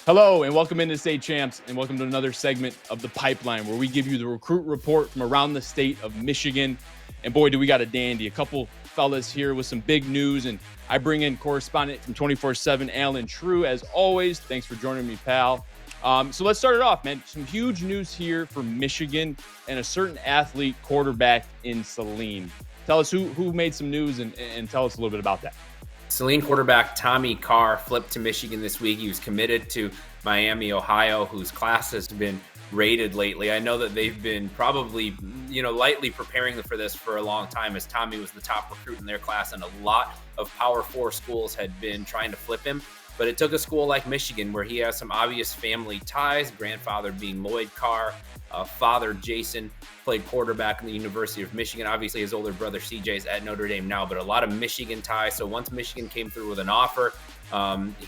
Hello, and welcome into State Champs, and welcome to another segment of The Pipeline, where we give you the recruit report from around the state of Michigan. And boy, do we got a dandy. A couple fellas here with some big news, and I bring in correspondent from 24/7, Alan Trieu, as always. Thanks for joining me, pal. So let's start it off, man. Some huge news here for Michigan and a certain athlete quarterback in Saline. Tell us who made some news and tell us a little bit about that. Saline quarterback Tommy Carr flipped to Michigan this week. He was committed to Miami, Ohio, whose class has been rated lately. I know that they've been probably, lightly preparing for this for a long time, as Tommy was the top recruit in their class, and a lot of Power 4 schools had been trying to flip him. But it took a school like Michigan, where he has some obvious family ties, grandfather being Lloyd Carr, father Jason played quarterback in the University of Michigan. Obviously, his older brother CJ is at Notre Dame now, but a lot of Michigan ties. So once Michigan came through with an offer,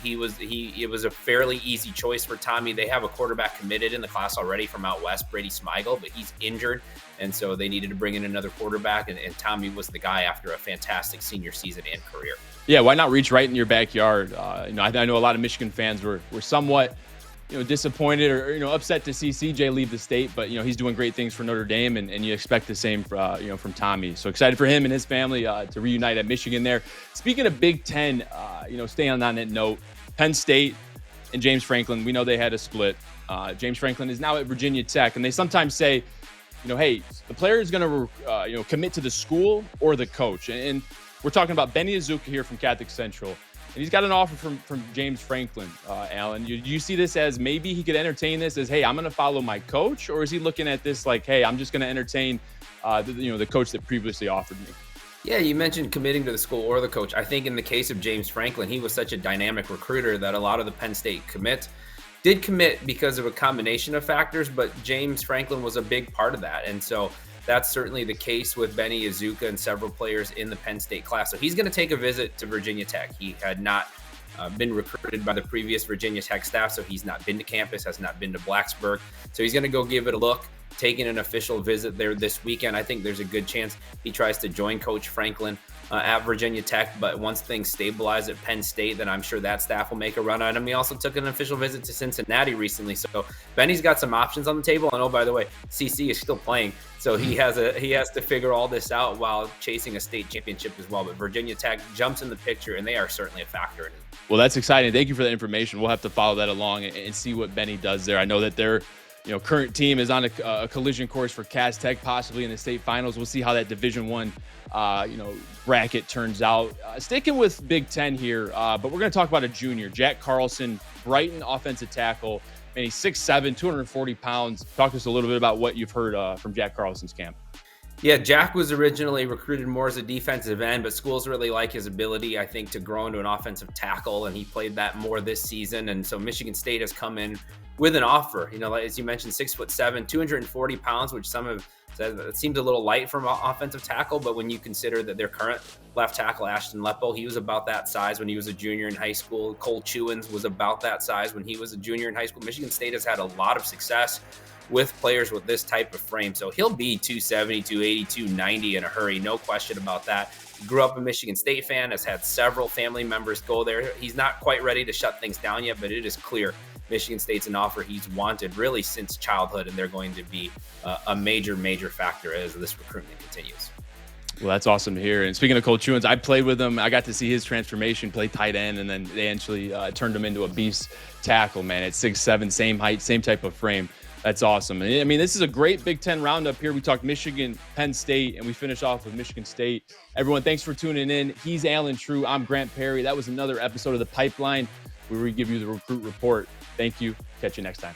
it was a fairly easy choice for Tommy. They have a quarterback committed in the class already from out west, Brady Smigel, but he's injured, and so they needed to bring in another quarterback, and Tommy was the guy after a fantastic senior season and career. Yeah, why not reach right in your backyard? I know a lot of Michigan fans were somewhat disappointed or upset to see CJ leave the state, but he's doing great things for Notre Dame, and you expect the same from Tommy. So excited for him and his family to reunite at Michigan there. Speaking of Big Ten, staying on that note, Penn State and James Franklin, we know they had a split. James Franklin is now at Virginia Tech, and they sometimes say, hey, the player is going to commit to the school or the coach, and we're talking about Benny Ezuika here from Catholic Central. And he's got an offer from James Franklin, Alan. Do you see this as maybe he could entertain this as, hey, I'm going to follow my coach? Or is he looking at this like, hey, I'm just going to entertain the coach that previously offered me? Yeah, you mentioned committing to the school or the coach. I think in the case of James Franklin, he was such a dynamic recruiter that a lot of the Penn State commits did commit because of a combination of factors, but James Franklin was a big part of that. And so that's certainly the case with Benny Ezuika and several players in the Penn State class. So he's going to take a visit to Virginia Tech. He had not been recruited by the previous Virginia Tech staff, so he's not been to campus, has not been to Blacksburg. So he's going to go give it a look, taking an official visit there this weekend. I think there's a good chance he tries to join Coach Franklin at Virginia Tech, but once things stabilize at Penn State, then I'm sure that staff will make a run at him. He also took an official visit to Cincinnati recently, so Benny's got some options on the table. And oh, by the way, CC is still playing, so he has to figure all this out while chasing a state championship as well. But Virginia Tech jumps in the picture, and they are certainly a factor in it. Well, that's exciting. Thank you for that information. We'll have to follow that along and see what Benny does there. I know that their current team is on a collision course for Cass Tech, possibly in the state finals. We'll see how that Division I, bracket turns out. Sticking with Big Ten here, but we're going to talk about a junior, Jack Carlson, Brighton offensive tackle, and he's 6'7", 240 pounds. Talk to us a little bit about what you've heard from Jack Carlson's camp. Yeah, Jack was originally recruited more as a defensive end, but schools really like his ability, I think, to grow into an offensive tackle, and he played that more this season. And so Michigan State has come in with an offer. As you mentioned, 6'7", 240 pounds, which some have said it seems a little light from offensive tackle, but when you consider that their current left tackle, Ashton Leppo, he was about that size when he was a junior in high school. Cole Chewins was about that size when he was a junior in high school. Michigan State has had a lot of success with players with this type of frame. So he'll be 270, 280, 290 in a hurry. No question about that. He grew up a Michigan State fan, has had several family members go there. He's not quite ready to shut things down yet, but it is clear Michigan State's an offer he's wanted really since childhood, and they're going to be a major, major factor as this recruitment continues. Well, that's awesome to hear. And speaking of Cole Chewins, I played with him. I got to see his transformation, play tight end, and then they actually turned him into a beast tackle, man. At 6'7", same height, same type of frame. That's awesome. I mean, this is a great Big Ten roundup here. We talked Michigan, Penn State, and we finish off with Michigan State. Everyone, thanks for tuning in. He's Alan Trieu. I'm Grant Perry. That was another episode of The Pipeline where we give you the recruit report. Thank you. Catch you next time.